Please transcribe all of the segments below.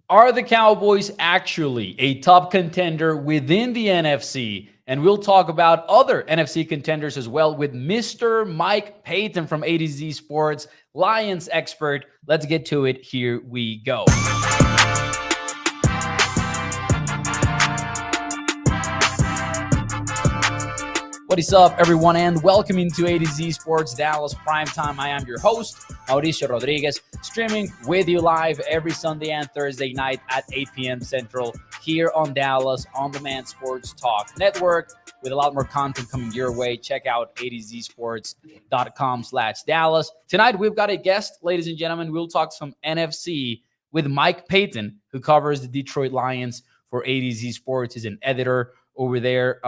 Are the Cowboys actually a top contender within the NFC? And we'll talk about other NFC contenders as well with Mr. Mike Payton from A to Z Sports, Lions expert. Let's get to it. Here we go. What is up, everyone, and welcome into A to Z Sports Dallas Primetime. I am your host, Mauricio Rodriguez, streaming with you live every Sunday and Thursday night at 8 p.m. Central here on Dallas On Demand Sports Talk Network with a lot more content coming your way. Check out atozsports.com/Dallas. Tonight, we've got a guest, ladies and gentlemen. We'll talk some NFC with Mike Payton, who covers the Detroit Lions for A to Z Sports. He's an editor over there.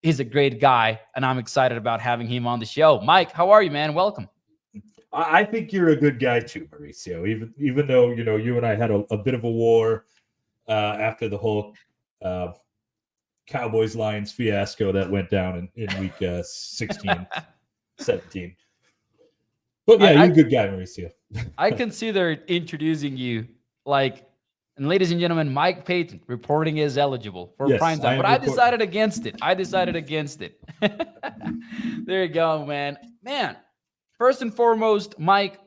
He's a great guy, and I'm excited about having him on the show. Mike, how are you, man? Welcome. I think you're a good guy too, Mauricio. Even though you and I had a bit of a war after the whole Cowboys Lions fiasco that went down in week 16, 17. But yeah, you're a good guy, Mauricio. I consider introducing you and ladies and gentlemen, Mike Payton reporting is eligible for prime time. But I decided against it. There you go, man. First and foremost, Mike,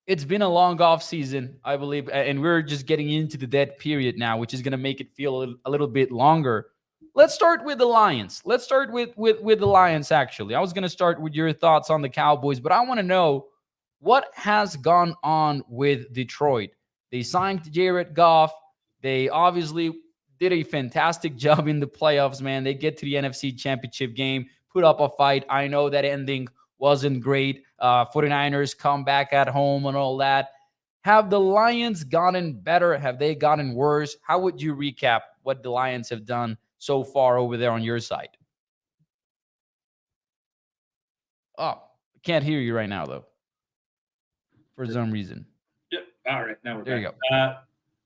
it's been a long off season, I believe, and we're just getting into the dead period now, which is going to make it feel a little bit longer. Let's start with the Lions. Let's start with the Lions, actually. I was going to start with your thoughts on the Cowboys, but I want to know what has gone on with Detroit. They signed Jared Goff. They obviously did a fantastic job in the playoffs, man. They get to the NFC Championship game, put up a fight. I know that ending wasn't great. 49ers come back at home and all that. Have the Lions gotten better? Have they gotten worse? How would you recap what the Lions have done so far over there on your side? Oh, I can't hear you right now, though, for some reason. All right, now we're there. back. You go.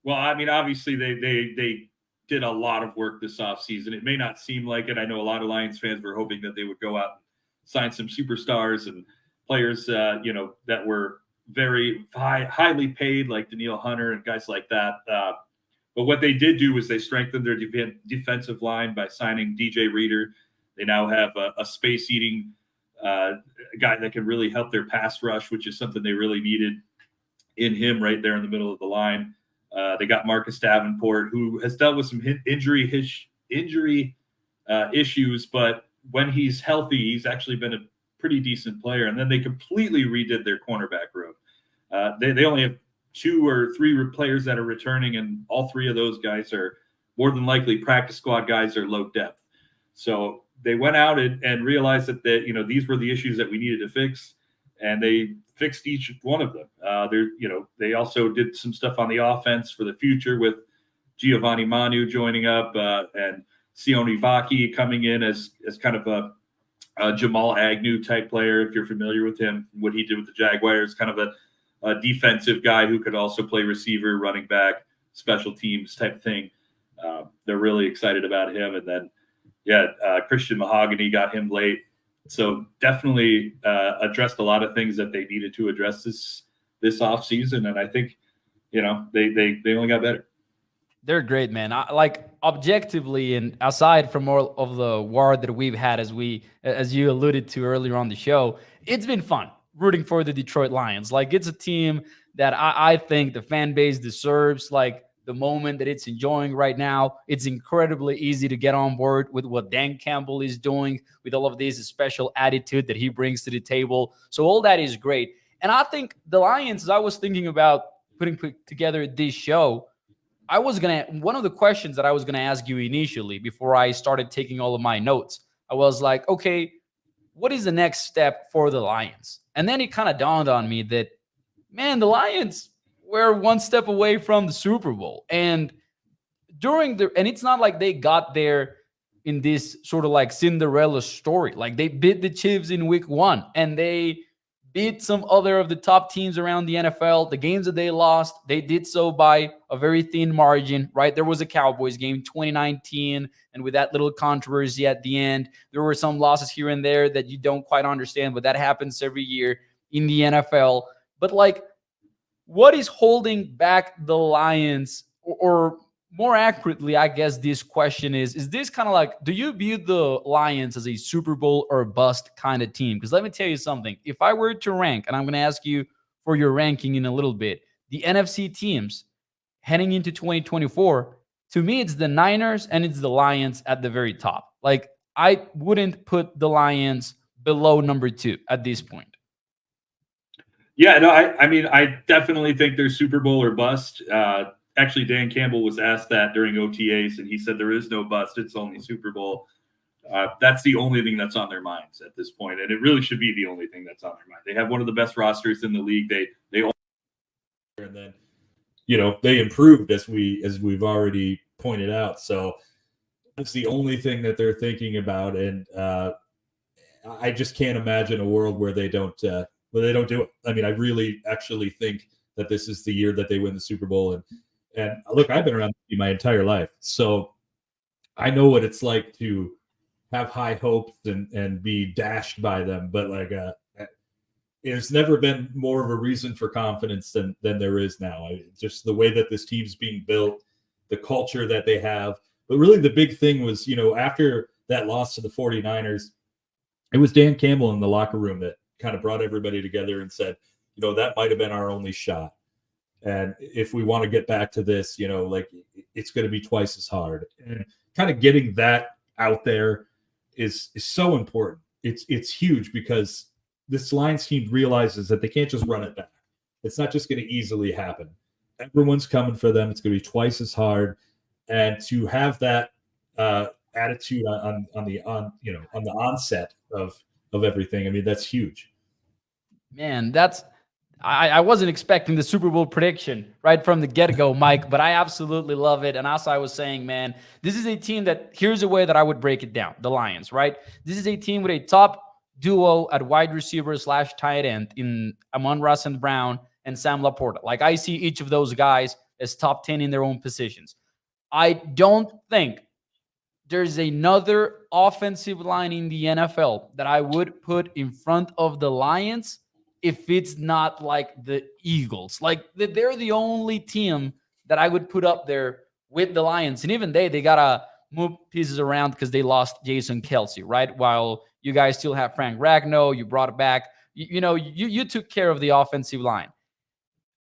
Well, I mean, obviously they did a lot of work this offseason. It may not seem like it. I know a lot of Lions fans were hoping that they would go out and sign some superstars and players, that were very highly paid, like Danielle Hunter and guys like that. But what they did do was they strengthened their defensive line by signing DJ Reader. They now have a space-eating guy that can really help their pass rush, which is something they really needed in him right there in the middle of the line. They got Marcus Davenport, who has dealt with some injury issues, but when he's healthy, he's actually been a pretty decent player. And then they completely redid their cornerback room. They only have 2 or 3 players that are returning, and all 3 of those guys are more than likely practice squad guys or low depth. So they went out and realized that these were the issues that we needed to fix, and they fixed each one of them. They also did some stuff on the offense for the future with Giovanni Manu joining up and Sione Vaki coming in as kind of a Jamal Agnew type player. If you're familiar with him, what he did with the Jaguars, kind of a defensive guy who could also play receiver, running back, special teams type thing. They're really excited about him. And then, Christian Mahogany got him late. So definitely addressed a lot of things that they needed to address this offseason. And I think, they only got better. They're great, man. Objectively, and aside from all of the war that we've had, as you alluded to earlier on the show, it's been fun rooting for the Detroit Lions. It's a team that I think the fan base deserves. The moment that it's enjoying right now, it's incredibly easy to get on board with what Dan Campbell is doing with all of this special attitude that he brings to the table. So all that is great. And I think the Lions, as I was thinking about putting together this show, one of the questions that I was going to ask you initially before I started taking all of my notes, I was like, okay, what is the next step for the Lions? And then it kind of dawned on me that, man, the Lions were one step away from the Super Bowl. And it's not like they got there in this sort of Cinderella story. They beat the Chiefs in week 1 and they beat some other of the top teams around the NFL. The games that they lost, they did so by a very thin margin, right? There was a Cowboys game, 2019, and with that little controversy at the end, there were some losses here and there that you don't quite understand, but that happens every year in the NFL. But what is holding back the Lions, or more accurately, I guess this question is this kind of like, do you view the Lions as a Super Bowl or bust kind of team? Because let me tell you something. If I were to rank, and I'm going to ask you for your ranking in a little bit, the NFC teams heading into 2024, to me, it's the Niners and it's the Lions at the very top. Like, I wouldn't put the Lions below number 2 at this point. Yeah, no, I mean, I definitely think they're Super Bowl or bust. Actually, Dan Campbell was asked that during OTAs, and he said there is no bust. It's only Super Bowl. That's the only thing that's on their minds at this point, and it really should be the only thing that's on their mind. They have one of the best rosters in the league. They all, and then they improved as we've already pointed out. So that's the only thing that they're thinking about, and I just can't imagine a world where they don't do it. I mean, I really actually think that this is the year that they win the Super Bowl. And look, I've been around my entire life, so I know what it's like to have high hopes and be dashed by them. But there's never been more of a reason for confidence than there is now. Just the way that this team's being built, the culture that they have. But really the big thing was, after that loss to the 49ers, it was Dan Campbell in the locker room that kind of brought everybody together and said, that might have been our only shot. And if we want to get back to this, it's going to be twice as hard. And kind of getting that out there is so important. It's huge because this Lions team realizes that they can't just run it back. It's not just going to easily happen. Everyone's coming for them. It's going to be twice as hard. And to have that attitude on the onset of everything, I mean, that's huge. Man, I wasn't expecting the Super Bowl prediction right from the get-go, Mike, but I absolutely love it. And as I was saying, man, this is a team that, here's a way that I would break it down, the Lions, right? This is a team with a top duo at wide receiver / tight end in Amon-Ra St. Brown and Sam Laporta. Like, I see each of those guys as top 10 in their own positions. I don't think there's another offensive line in the NFL that I would put in front of the Lions if it's not like the Eagles. Like, they're the only team that I would put up there with the Lions. And even they got to move pieces around because they lost Jason Kelce, right? While you guys still have Frank Ragnow, you brought it back. You took care of the offensive line.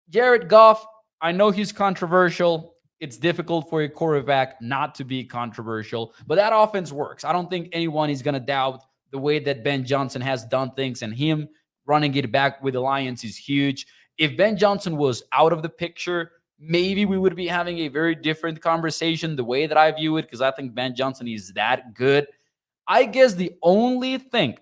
Jared Goff, I know he's controversial. It's difficult for a quarterback not to be controversial, but that offense works. I don't think anyone is going to doubt the way that Ben Johnson has done things, and him running it back with the Lions is huge. If Ben Johnson was out of the picture, maybe we would be having a very different conversation the way that I view it, because I think Ben Johnson is that good. I guess the only thing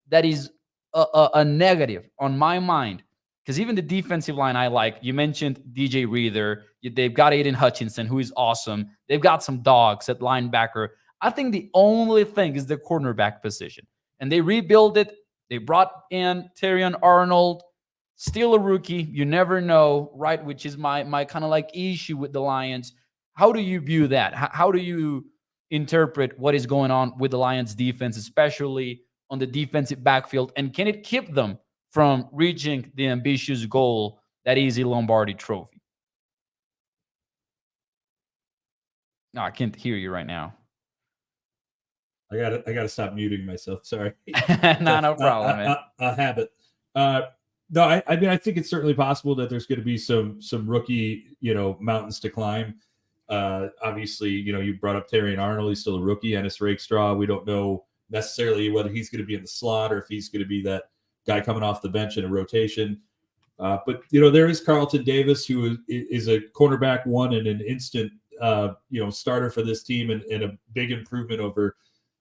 that is a negative on my mind, because even the defensive line I like, you mentioned DJ Reader, they've got Aiden Hutchinson, who is awesome. They've got some dogs at linebacker. I think the only thing is the cornerback position. And they rebuild it. They brought in Terrion Arnold, still a rookie. You never know, right? Which is my kind of like issue with the Lions. How do you view that? How do you interpret what is going on with the Lions defense, especially on the defensive backfield? And can it keep them from reaching the ambitious goal that is a Lombardi trophy? No, I can't hear you right now. I gotta stop muting myself. Sorry. No problem, man. A habit. No, I mean, I think it's certainly possible that there's going to be some rookie, mountains to climb. Obviously, you brought up Terrion Arnold. He's still a rookie. Ennis Rakestraw. We don't know necessarily whether he's going to be in the slot or if he's going to be that guy coming off the bench in a rotation. But there is Carlton Davis, who is a cornerback one and an instant, starter for this team, and a big improvement over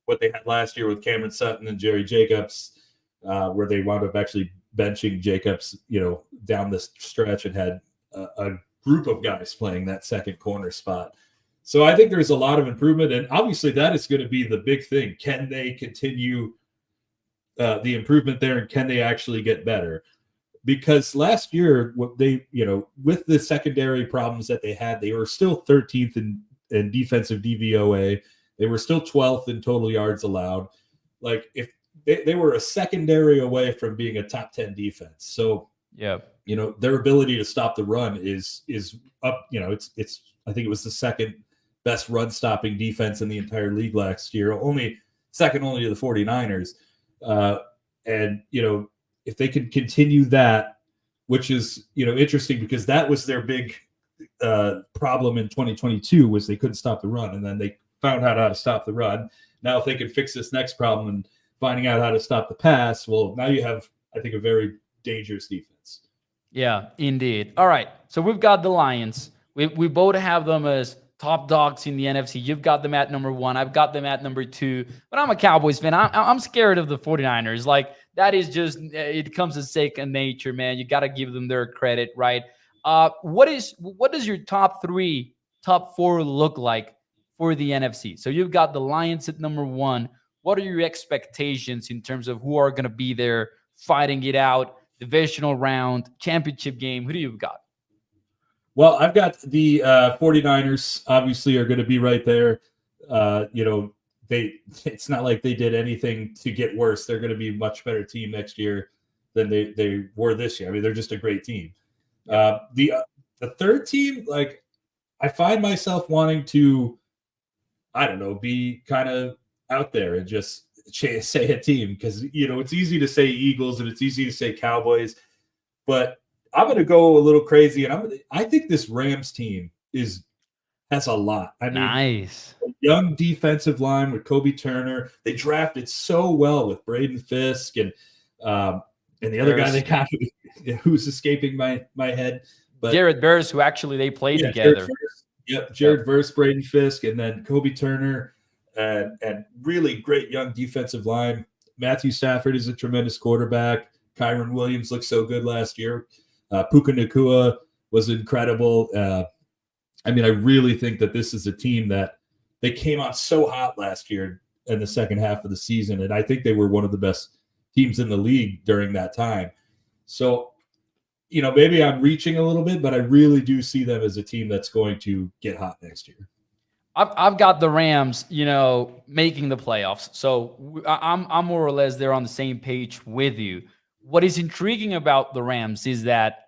what they had last year with Cameron Sutton and Jerry Jacobs, where they wound up actually benching Jacobs, down the stretch, and had a group of guys playing that second corner spot. So I think there's a lot of improvement, and obviously that is going to be the big thing. Can they continue the improvement there, and can they actually get better? Because last year, what they, with the secondary problems that they had, they were still 13th in defensive DVOA. They were still 12th in total yards allowed. Like, if they were a secondary away from being a top 10 defense. So yeah, their ability to stop the run is up. It's I think it was the second best run stopping defense in the entire league last year, second only to the 49ers. And if they can continue that, which is interesting because that was their big problem in 2022 was they couldn't stop the run, and then they found out how to stop the run. Now, if they can fix this next problem and finding out how to stop the pass, well, now you have, I think, a very dangerous defense. Yeah, indeed. All right, so we've got the Lions. We both have them as top dogs in the NFC. You've got them at number 1. I've got them at number 2. But I'm a Cowboys fan. I'm scared of the 49ers. Like, that is just, it comes as second nature, man. You got to give them their credit, right? What does your top 4 look like for the NFC? So you've got the Lions at number 1. What are your expectations in terms of who are going to be there fighting it out, divisional round, championship game? Who do you got? Well, I've got the 49ers obviously are going to be right there. It's not like they did anything to get worse. They're going to be a much better team next year than they were this year. I mean, they're just a great team. The third team, like, I find myself wanting to, I don't know, be kind of out there and just say a team because, it's easy to say Eagles and it's easy to say Cowboys, but I'm going to go a little crazy, and I think this Rams team has a lot. I mean, nice young defensive line with Kobe Turner. They drafted so well with Braden Fisk and the other guy they got who's escaping my head, but Jared Verse, who actually they played together. Jared Verse, Braden Fisk, and then Kobe Turner, and really great young defensive line. Matthew Stafford is a tremendous quarterback. Kyron Williams looked so good last year. Puka Nacua was incredible. I really think that this is a team that they came out so hot last year in the second half of the season, and I think they were one of the best teams in the league during that time. So, maybe I'm reaching a little bit, but I really do see them as a team that's going to get hot next year. I've got the Rams, making the playoffs. So I'm more or less there on the same page with you. What is intriguing about the Rams is that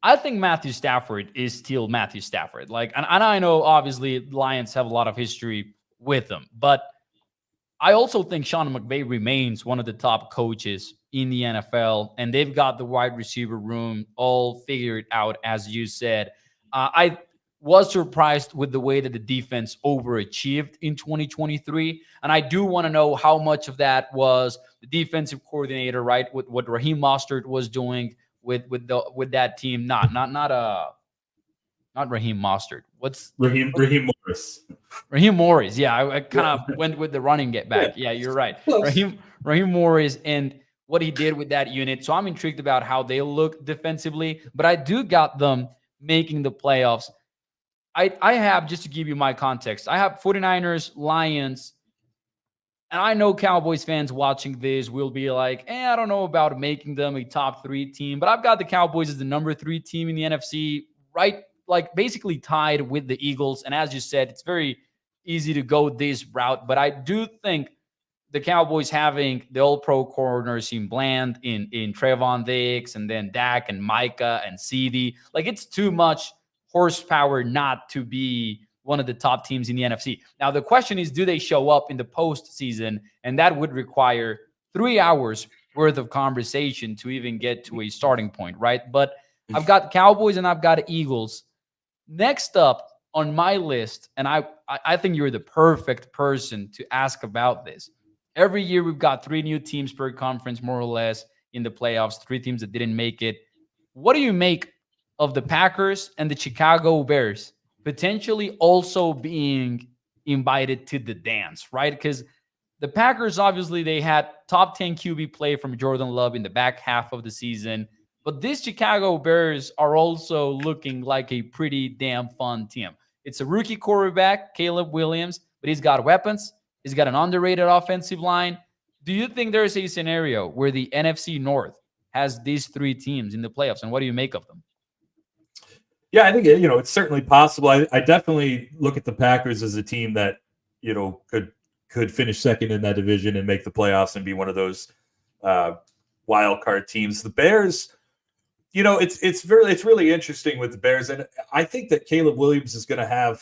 I think Matthew Stafford is still Matthew Stafford. Like, and I know obviously Lions have a lot of history with them, but I also think Sean McVay remains one of the top coaches in the NFL, and they've got the wide receiver room all figured out, as you said. I was surprised with the way that the defense overachieved in 2023, and I do want to know how much of that was the defensive coordinator, right? With what Raheem Mostert was doing with that team. Not Raheem Mostert. What's Raheem Morris? Raheem Morris. Yeah, I kind of went with the running get back. Yeah, you're right. Raheem Morris and what he did with that unit. So I'm intrigued about how they look defensively, but I do got them making the playoffs. I have, just to give you my context, I have 49ers, Lions, and I know Cowboys fans watching this will be like, I don't know about making them a top 3 team, but I've got the Cowboys as the number 3 team in the NFC, right? Like basically tied with the Eagles. And as you said, it's very easy to go this route, but I do think the Cowboys having the all-pro corners in Bland, in Trevon Diggs, and then Dak and Micah and CD, like it's too much horsepower not to be one of the top teams in the NFC. Now, the question is, do they show up in the postseason? And that would require 3 hours worth of conversation to even get to a starting point, right? But I've got Cowboys and I've got Eagles. Next up on my list, and I think you're the perfect person to ask about this. Every year we've got 3 new teams per conference, more or less, in the playoffs, 3 teams that didn't make it. What do you make of the Packers and the Chicago Bears potentially also being invited to the dance, right? Because the Packers, obviously, they had top 10 QB play from Jordan Love in the back half of the season. But these Chicago Bears are also looking like a pretty damn fun team. It's a rookie quarterback, Caleb Williams, but he's got weapons. He's got an underrated offensive line. Do you think there's a scenario where the NFC North has these 3 teams in the playoffs, and what do you make of them? Yeah, I think it's certainly possible. I definitely look at the Packers as a team that could finish second in that division and make the playoffs and be one of those wild card teams. The Bears, it's really interesting with the Bears, and I think that Caleb Williams is going to have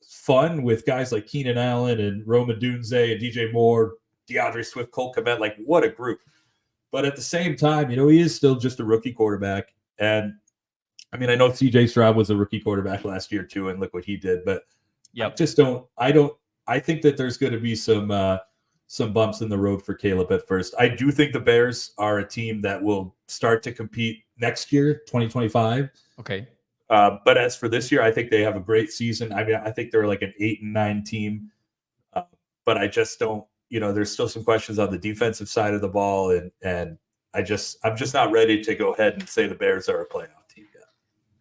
fun with guys like Keenan Allen and Roma Dunze and DJ Moore, DeAndre Swift, Cole Kmet. Like, what a group! But at the same time, he is still just a rookie quarterback, and I mean, I know C.J. Stroud was a rookie quarterback last year too, and look what he did. But I just don't. I think that there's going to be some bumps in the road for Caleb at first. I do think the Bears are a team that will start to compete next year, 2025. Okay. But as for this year, I think they have a great season. I mean, I think they're like an 8-9 team. But I just don't, there's still some questions on the defensive side of the ball. And I'm just not ready to go ahead and say the Bears are a playoff team yet.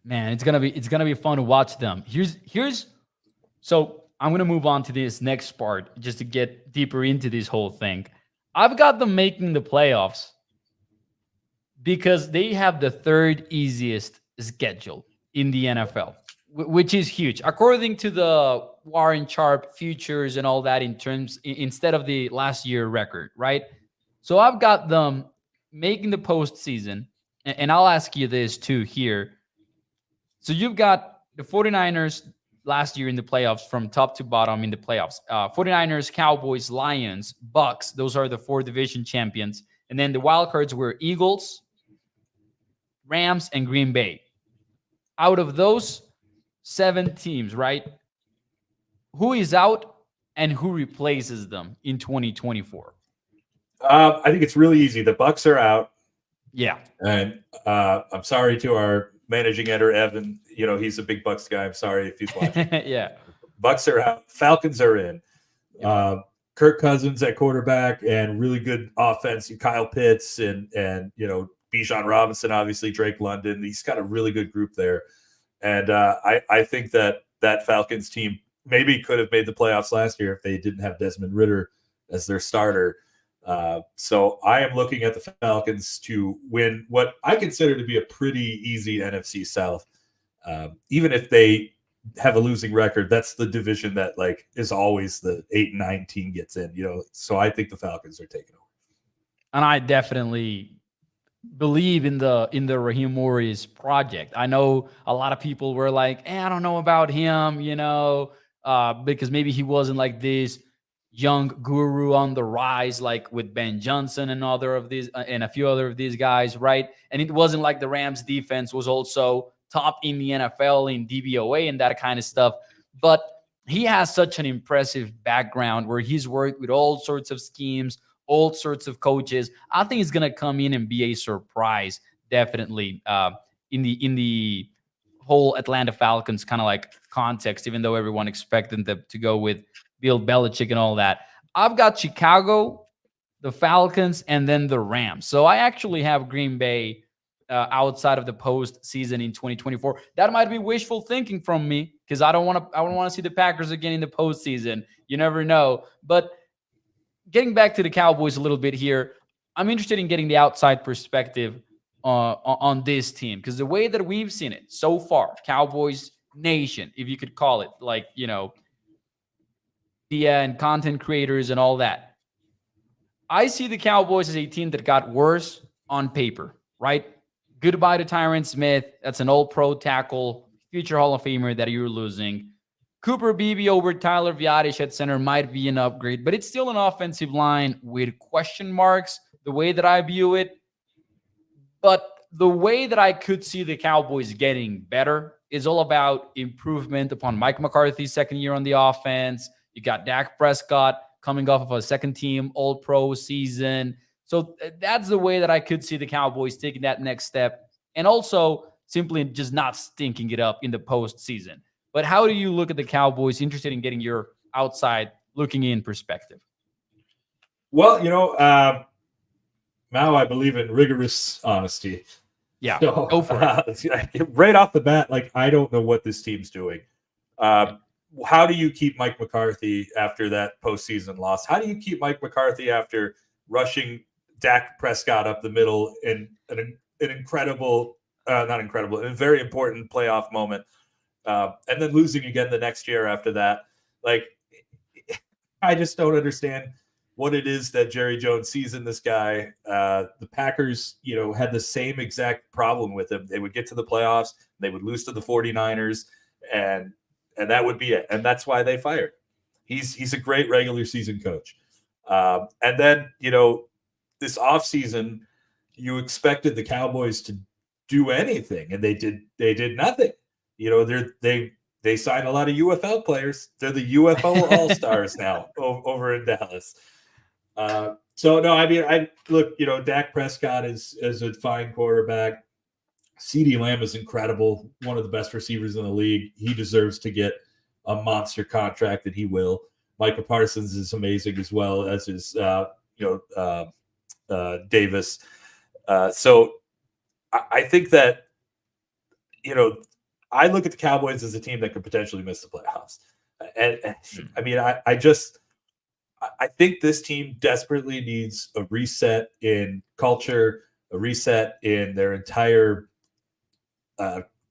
Man, it's gonna be fun to watch them. So I'm gonna move on to this next part just to get deeper into this whole thing. I've got them making the playoffs because they have the third easiest schedule in the NFL, which is huge. According to the Warren Sharp futures and all that instead of the last year record, right? So I've got them making the postseason, and I'll ask you this too here. So you've got the 49ers last year in the playoffs from top to bottom in the playoffs. 49ers, Cowboys, Lions, Bucks. Those are the 4 division champions. And then the wild cards were Eagles, Rams, and Green Bay. Out of those 7 teams, right? Who is out and who replaces them in 2024? I think it's really easy. The Bucks are out. Yeah. And I'm sorry to our managing editor, Evan. He's a big Bucks guy. I'm sorry if he's watching. Yeah. Bucks are out. Falcons are in. Yeah. Kirk Cousins at quarterback and really good offense. Kyle Pitts and Bijan Robinson, obviously Drake London. He's got a really good group there. And I think that Falcons team maybe could have made the playoffs last year if they didn't have Desmond Ridder as their starter. So I am looking at the Falcons to win what I consider to be a pretty easy NFC South. Even if they have a losing record, that's the division that is always the 8-9 team gets in, so I think the Falcons are taking over. And I definitely believe in the Raheem Morris project. I know a lot of people were like, I don't know about him, because maybe he wasn't like this young guru on the rise, like with Ben Johnson and a few other of these guys, right? And it wasn't like the Rams defense was also top in the NFL in DVOA and that kind of stuff. But he has such an impressive background where he's worked with all sorts of schemes, all sorts of coaches. I think he's gonna come in and be a surprise, definitely, in the whole Atlanta Falcons kind of like context, even though everyone expected them to go with Bill Belichick and all that. I've got Chicago, the Falcons, and then the Rams. So I actually have Green Bay outside of the postseason in 2024. That might be wishful thinking from me because I don't want to see the Packers again in the postseason. You never know. But getting back to the Cowboys a little bit here, I'm interested in getting the outside perspective on this team because the way that we've seen it so far, Cowboys Nation, if you could call it, media and content creators and all that. I see the Cowboys as a team that got worse on paper, right? Goodbye to Tyron Smith. That's an all-pro tackle, future Hall of Famer that you're losing. Cooper Beebe over Tyler Viadish at center might be an upgrade, but it's still an offensive line with question marks, the way that I view it. But the way that I could see the Cowboys getting better is all about improvement upon Mike McCarthy's second year on the offense. You got Dak Prescott coming off of a second-team All-Pro season. So that's the way that I could see the Cowboys taking that next step and also simply just not stinking it up in the postseason. But how do you look at the Cowboys? Interested in getting your outside looking in perspective. Well, now I believe in rigorous honesty. Yeah, so, go for it. Right off the bat, I don't know what this team's doing. How do you keep Mike McCarthy after that postseason loss? How do you keep Mike McCarthy after rushing Dak Prescott up the middle in an incredible, not incredible, a very important playoff moment, and then losing again the next year after that? I just don't understand what it is that Jerry Jones sees in this guy. The Packers, had the same exact problem with him. They would get to the playoffs, they would lose to the 49ers, and that would be it. And that's why they fired. He's a great regular season coach. And then, this offseason, you expected the Cowboys to do anything, and they did nothing. They signed a lot of UFL players. They're the UFO All-Stars now over in Dallas. So no, I mean, I look, Dak Prescott is a fine quarterback. CeeDee Lamb is incredible, one of the best receivers in the league. He deserves to get a monster contract, and he will. Micah Parsons is amazing as well, as is Davis. So I think that I look at the Cowboys as a team that could potentially miss the playoffs. And I mean, I think this team desperately needs a reset in culture, a reset in their entire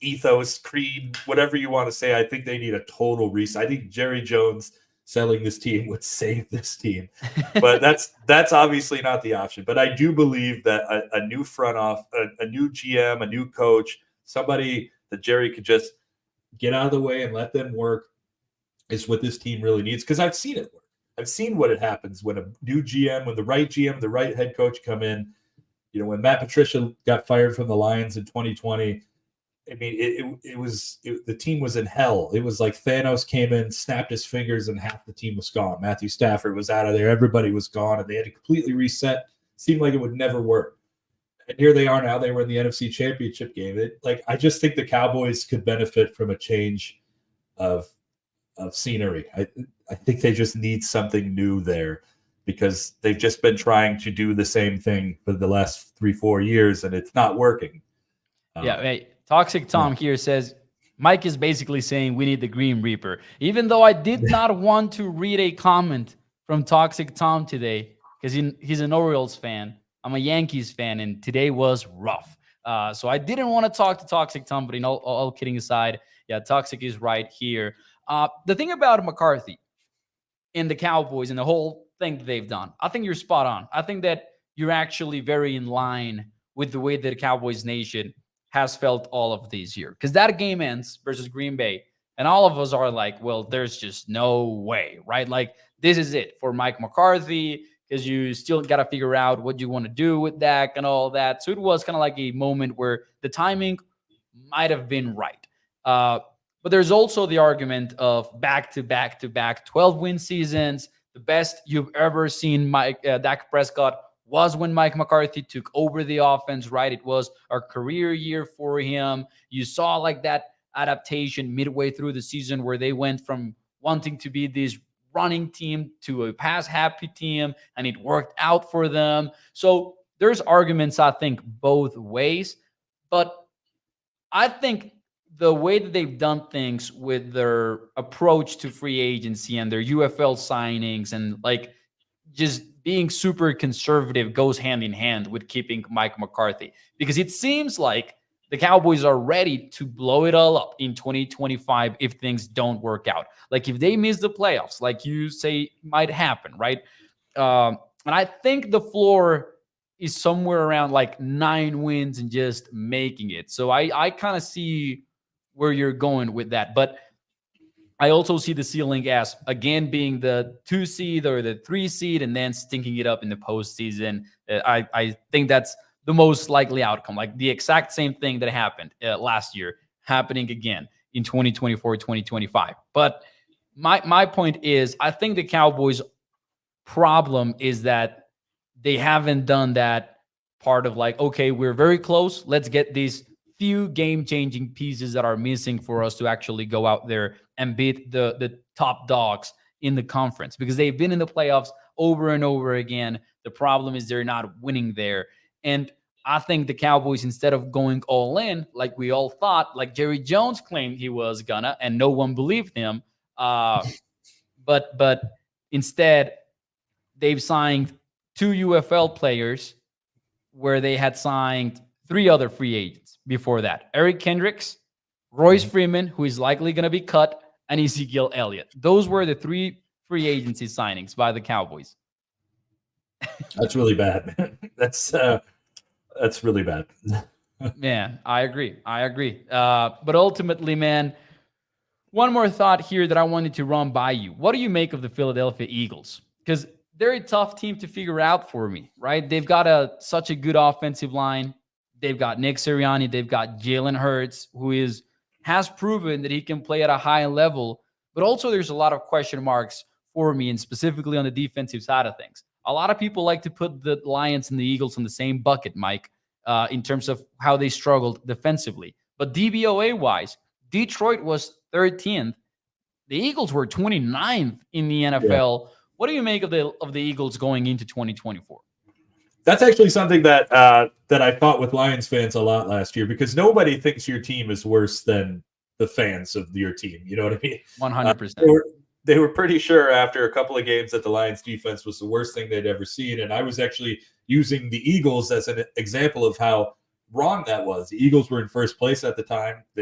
ethos, creed, whatever you want to say. I think they need a total reset. I think Jerry Jones selling this team would save this team, but that's obviously not the option. But I do believe that a new front off, a new GM, a new coach, somebody that Jerry could just get out of the way and let them work is what this team really needs. Because I've seen it work. I've seen what it happens when a new GM, when the right head coach come in. When Matt Patricia got fired from the Lions in 2020, I mean, the team was in hell. It was like Thanos came in, snapped his fingers, and half the team was gone. Matthew Stafford was out of there. Everybody was gone, and they had to completely reset. Seemed like it would never work. And here they are now. They were in the NFC Championship game. I just think the Cowboys could benefit from a change of scenery. I think they just need something new there, because they've just been trying to do the same thing for the last 3-4 years, and it's not working. Toxic Tom here says, Mike is basically saying we need the Green Reaper. Even though I did not want to read a comment from Toxic Tom today, because he's an Orioles fan. I'm a Yankees fan, and today was rough. So I didn't want to talk to Toxic Tom, but all kidding aside, Toxic is right here. The thing about McCarthy and the Cowboys and the whole thing that they've done, I think you're spot on. I think that you're actually very in line with the way that the Cowboys Nation has felt all of these years. Because that game ends versus Green Bay, and all of us are like, well, there's just no way, right? Like, this is it for Mike McCarthy, because you still got to figure out what you want to do with Dak and all that. So it was kind of like a moment where the timing might have been right. But there's also the argument of back-to-back 12-win seasons. The best you've ever seen Dak Prescott was when Mike McCarthy took over the offense, right? It was a career year for him. You saw like that adaptation midway through the season where they went from wanting to be this running team to a pass-happy team, and it worked out for them. So there's arguments, I think, both ways. But I think the way that they've done things with their approach to free agency and their UFL signings and like just being super conservative goes hand in hand with keeping Mike McCarthy, because it seems like the Cowboys are ready to blow it all up in 2025 if things don't work out. Like if they miss the playoffs, like you say might happen, right? And I think the floor is somewhere around like 9 wins and just making it. So I kind of see where you're going with that. But I also see the ceiling as, again, being the 2 seed or the 3 seed and then stinking it up in the postseason. I think that's the most likely outcome. Like the exact same thing that happened last year happening again in 2024, 2025. But my point is, I think the Cowboys' problem is that they haven't done that part of like, okay, we're very close. Let's get these few game-changing pieces that are missing for us to actually go out there and beat the top dogs in the conference, because they've been in the playoffs over and over again. The problem is they're not winning there. And I think the Cowboys, instead of going all in, like we all thought, like Jerry Jones claimed he was gonna, and no one believed him. But instead, they've signed 2 UFL players where they had signed 3 other free agents before that. Eric Kendricks, Royce Freeman, who is likely going to be cut, and Ezekiel Elliott. Those were the 3 free agency signings by the Cowboys. That's really bad, man. That's really bad. Man, I agree. But ultimately, man, one more thought here that I wanted to run by you. What do you make of the Philadelphia Eagles? Because they're a tough team to figure out for me, right? They've got such a good offensive line. They've got Nick Sirianni. They've got Jalen Hurts, who has proven that he can play at a high level. But also, there's a lot of question marks for me, and specifically on the defensive side of things. A lot of people like to put the Lions and the Eagles in the same bucket, Mike, in terms of how they struggled defensively. But DVOA-wise, Detroit was 13th. The Eagles were 29th in the NFL. Yeah. What do you make of the Eagles going into 2024? That's actually something that that I fought with Lions fans a lot last year, because nobody thinks your team is worse than the fans of your team. You know what I mean? 100%. They were pretty sure after a couple of games that the Lions defense was the worst thing they'd ever seen. And I was actually using the Eagles as an example of how wrong that was. The Eagles were in first place at the time. I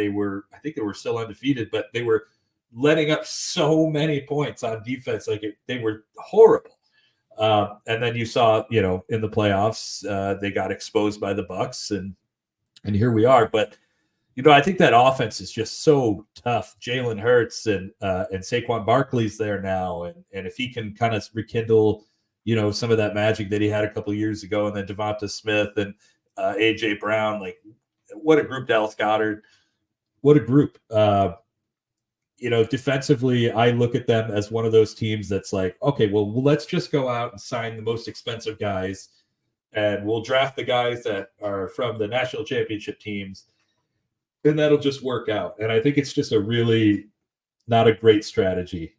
think they were still undefeated, but they were letting up so many points on defense. They were horrible. And then you saw, in the playoffs, they got exposed by the Bucs, and here we are. But I think that offense is just so tough. Jalen Hurts and Saquon Barkley's there now, and if he can kind of rekindle, some of that magic that he had a couple of years ago, and then Devonta Smith and AJ Brown, what a group. Dallas Goedert, what a group. Defensively, I look at them as one of those teams that's like, okay, well, let's just go out and sign the most expensive guys, and we'll draft the guys that are from the national championship teams, and that'll just work out. And I think it's just a really not a great strategy.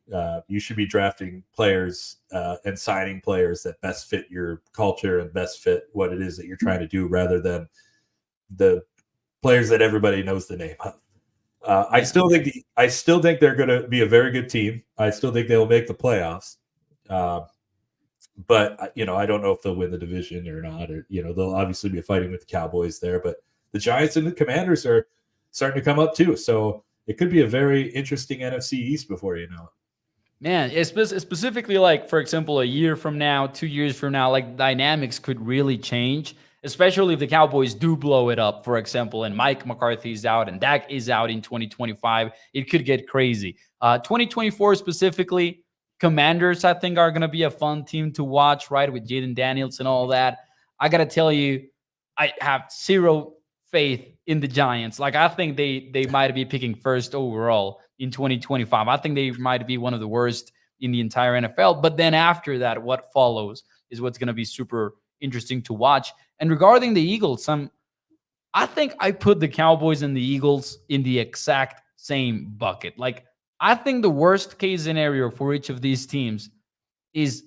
You should be drafting players and signing players that best fit your culture and best fit what it is that you're trying to do, rather than the players that everybody knows the name of. I still think they're going to be a very good team. I still think they'll make the playoffs. But I don't know if they'll win the division or not. Or they'll obviously be fighting with the Cowboys there. But the Giants and the Commanders are starting to come up too. So it could be a very interesting NFC East before you know it. Man, specifically, for example, a year from now, 2 years from now, dynamics could really change. Especially if the Cowboys do blow it up, for example, and Mike McCarthy is out and Dak is out in 2025, it could get crazy. 2024 specifically, Commanders, I think, are going to be a fun team to watch, right, with Jaden Daniels and all that. I got to tell you, I have zero faith in the Giants. I think they might be picking first overall in 2025. I think they might be one of the worst in the entire NFL. But then after that, what follows is what's going to be super interesting to watch. And regarding the Eagles, I think I put the Cowboys and the Eagles in the exact same bucket. I think the worst case scenario for each of these teams is,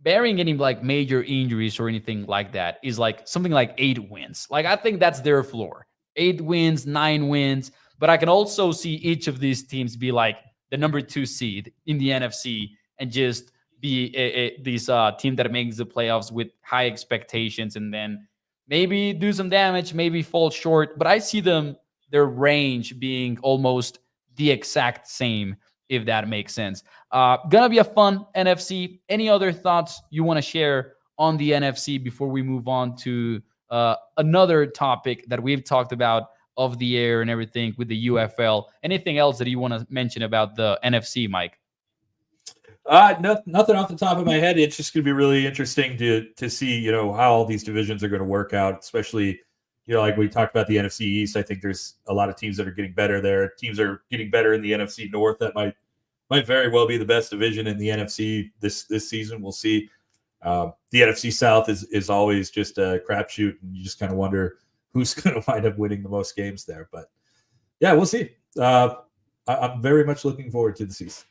barring any major injuries or anything like that, is something like 8 wins. I think that's their floor. 8 wins, 9 wins. But I can also see each of these teams be the number 2 seed in the NFC and just be this team that makes the playoffs with high expectations, and then maybe do some damage, maybe fall short. But I see their range being almost the exact same, if that makes sense. Gonna be a fun NFC. Any other thoughts you want to share on the NFC before we move on to another topic that we've talked about off the air and everything with the UFL? Anything else that you want to mention about the NFC, Mike? Nothing off the top of my head. It's just going to be really interesting to see, how all these divisions are going to work out, especially, like we talked about the NFC East. I think there's a lot of teams that are getting better there. Teams are getting better in the NFC North. That might very well be the best division in the NFC this season. We'll see. The NFC South is always just a crapshoot, and you just kind of wonder who's going to wind up winning the most games there. But yeah, we'll see. I'm very much looking forward to the season.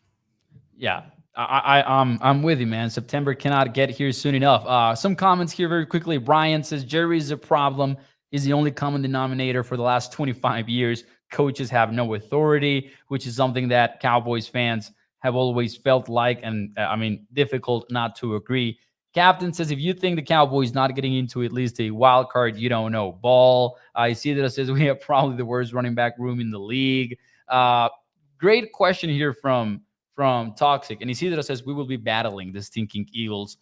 Yeah. I'm with you, man. September cannot get here soon enough. Some comments here very quickly. Brian says Jerry's a problem. He's the only common denominator for the last 25 years. Coaches have no authority, which is something that Cowboys fans have always felt like, and difficult not to agree. Captain says, if you think the Cowboys not getting into at least a wild card, you don't know ball. I see that it says we have probably the worst running back room in the league. Great question here from Toxic. And you see that it says we will be battling the stinking Eagles.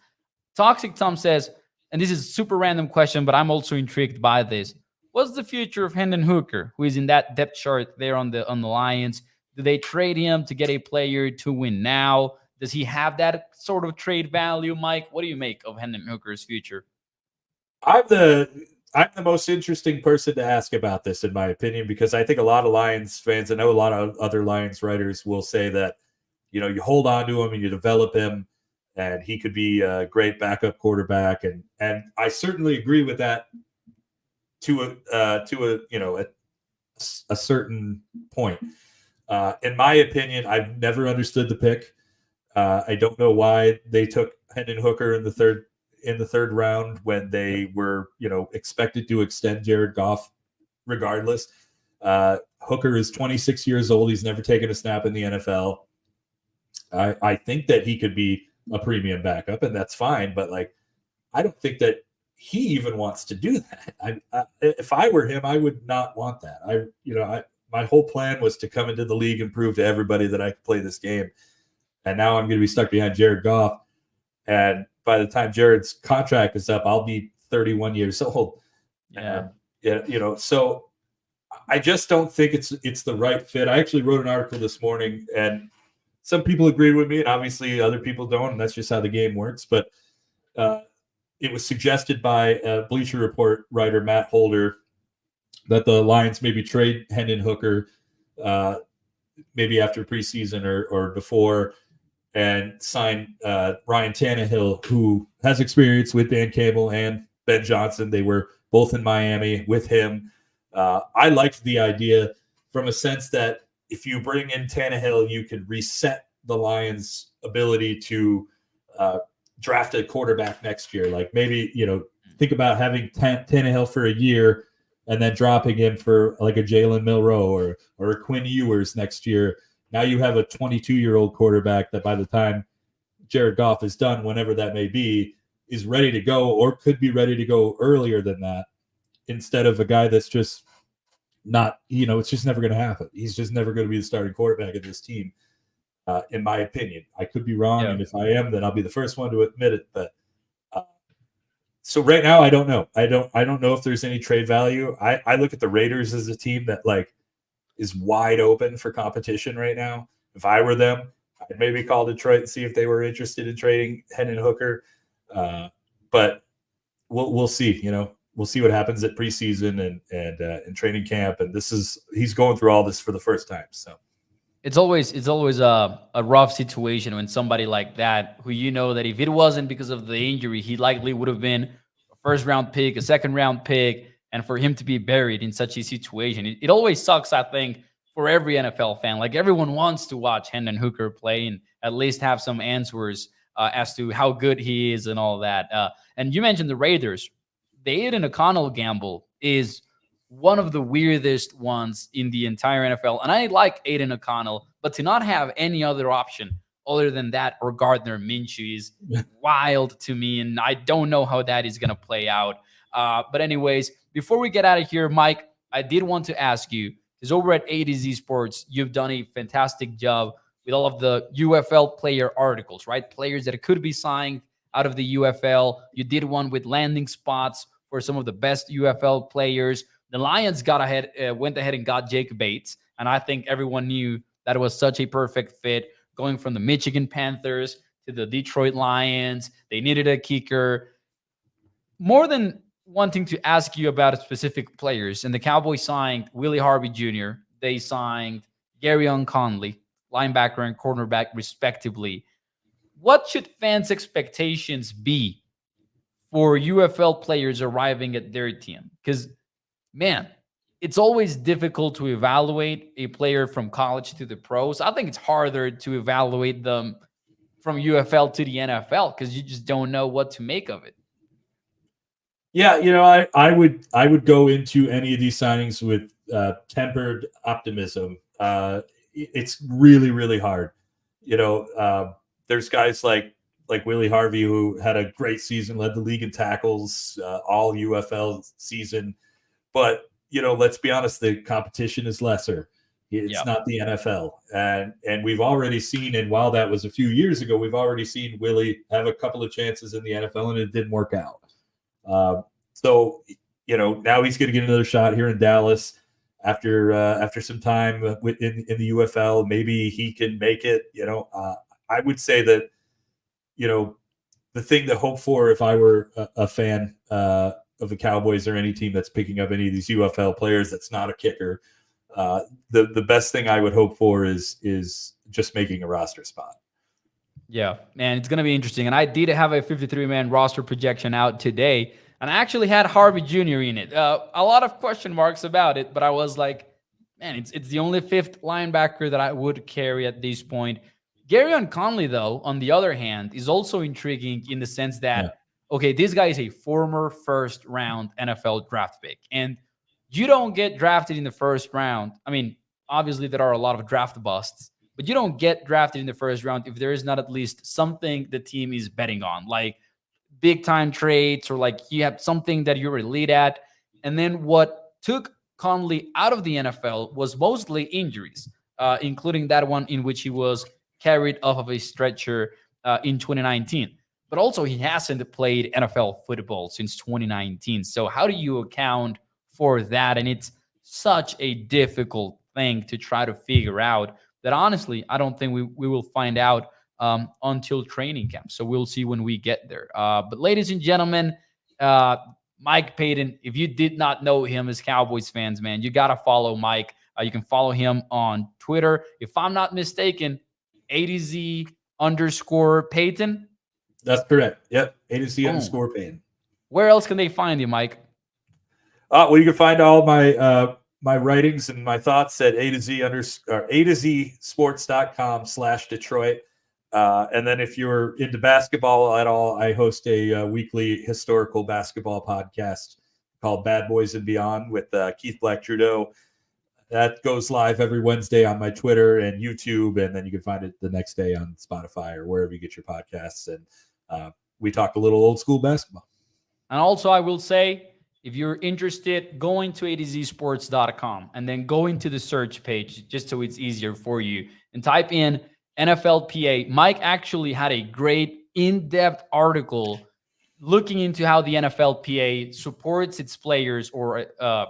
Toxic Tom says, and this is a super random question, but I'm also intrigued by this. What's the future of Hendon Hooker, who is in that depth chart there on the Lions? Do they trade him to get a player to win now? Does he have that sort of trade value, Mike? What do you make of Hendon Hooker's future? I'm the most interesting person to ask about this, in my opinion, because I think a lot of Lions fans, I know a lot of other Lions writers will say that, you hold on to him and you develop him, and he could be a great backup quarterback, and I certainly agree with that to a certain point. In my opinion, I've never understood the pick. I don't know why they took Hendon Hooker in the third round when they were, expected to extend Jared Goff regardless. Hooker is 26 years old. He's never taken a snap in the NFL. I think that he could be a premium backup, and that's fine. But I don't think that he even wants to do that. If I were him, I would not want that. My whole plan was to come into the league and prove to everybody that I could play this game. And now I'm going to be stuck behind Jared Goff. And by the time Jared's contract is up, I'll be 31 years old. Yeah. So I just don't think it's the right fit. I actually wrote an article this morning, and some people agreed with me, and obviously other people don't, and that's just how the game works. But it was suggested by Bleacher Report writer Matt Holder that the Lions maybe trade Hendon Hooker maybe after preseason or before, and sign Ryan Tannehill, who has experience with Dan Campbell and Ben Johnson. They were both in Miami with him. I liked the idea from a sense that if you bring in Tannehill, you could reset the Lions' ability to draft a quarterback next year. Maybe, think about having Tannehill for a year and then dropping him for a Jalen Milroe or a Quinn Ewers next year. Now you have a 22-year-old quarterback that by the time Jared Goff is done, whenever that may be, is ready to go or could be ready to go earlier than that, instead of a guy that's just not, it's just never going to happen. He's just never going to be the starting quarterback of this team, in my opinion. I could be wrong, and if I am, then I'll be the first one to admit it. But so right now, I don't know. I don't know if there's any trade value. I look at the Raiders as a team that is wide open for competition right now. If I were them, I'd maybe call Detroit and see if they were interested in trading Hendon Hooker. But we'll see. We'll see what happens at preseason and in training camp. And he's going through all this for the first time. So it's always a rough situation when somebody like that, who that if it wasn't because of the injury, he likely would have been a first-round pick, a second-round pick, and for him to be buried in such a situation, it always sucks, I think, for every NFL fan. Everyone wants to watch Hendon Hooker play and at least have some answers as to how good he is and all that. And you mentioned the Raiders. The Aiden O'Connell gamble is one of the weirdest ones in the entire NFL. And I like Aiden O'Connell, but to not have any other option other than that or Gardner Minshew is wild to me. And I don't know how that is going to play out. But anyways, before we get out of here, Mike, I did want to ask you, because over at A to Z Sports, you've done a fantastic job with all of the UFL player articles, right? Players that could be signed out of the UFL. You did one with landing spots for some of the best UFL players. The Lions went ahead and got Jake Bates, and I think everyone knew that it was such a perfect fit, going from the Michigan Panthers to the Detroit Lions. They needed a kicker. More than wanting to ask you about specific players, and the Cowboys signed Willie Harvey Jr., they signed Garyon Conley, linebacker and cornerback respectively. What should fans' expectations be for UFL players arriving at their team? Because, man, it's always difficult to evaluate a player from college to the pros. I think it's harder to evaluate them from UFL to the NFL because you just don't know what to make of it. Yeah, I would go into any of these signings with tempered optimism. It's really, really hard. There's guys like Willie Harvey, who had a great season, led the league in tackles, all UFL season. But, let's be honest, the competition is lesser. It's not the NFL. And we've already seen, and while that was a few years ago, we've already seen Willie have a couple of chances in the NFL, and it didn't work out. So, now he's going to get another shot here in Dallas after some time in the UFL. Maybe he can make it. I would say that, the thing to hope for if I were a fan of the Cowboys or any team that's picking up any of these UFL players that's not a kicker, the best thing I would hope for is just making a roster spot. Yeah, man, it's going to be interesting. And I did have a 53-man roster projection out today, and I actually had Harvey Jr. in it. A lot of question marks about it, but I was like, man, it's the only fifth linebacker that I would carry at this point. Garyon Conley, though, on the other hand, is also intriguing in the sense that, okay, this guy is a former first-round NFL draft pick, and you don't get drafted in the first round. I mean, obviously there are a lot of draft busts, but you don't get drafted in the first round if there is not at least something the team is betting on, like big-time trades or like you have something that you're elite at. And then what took Conley out of the NFL was mostly injuries, including that one in which he was carried off of a stretcher in 2019. But also he hasn't played NFL football since 2019. So how do you account for that? And it's such a difficult thing to try to figure out that honestly, I don't think we will find out until training camp. So we'll see when we get there. But ladies and gentlemen, Mike Payton, if you did not know him as Cowboys fans, man, you got to follow Mike. You can follow him on Twitter. If I'm not mistaken, A_Payton. That's correct. Yep. A_Payton. Where else can they find you, Mike? Well, you can find all my my writings and my thoughts at A2Z sports.com/Detroit. And then if you're into basketball at all, I host a weekly historical basketball podcast called Bad Boys and Beyond with Keith Black Trudeau. That goes live every Wednesday on my Twitter and YouTube, and then you can find it the next day on Spotify or wherever you get your podcasts. And we talk a little old school basketball. And also, I will say, if you're interested, going to A2Zsports.com and then going to the search page just so it's easier for you and type in NFLPA. Mike actually had a great in-depth article looking into how the NFLPA supports its players or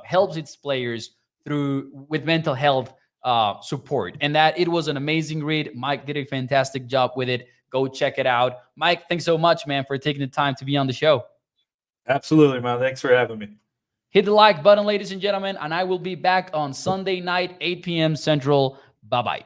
helps its players with mental health support. And that it was an amazing read. Mike did a fantastic job with it. Go check it out. Mike, thanks so much, man, for taking the time to be on the show. Absolutely, man. Thanks for having me. Hit the like button, ladies and gentlemen, and I will be back on Sunday night, 8 p.m. Central. Bye-bye.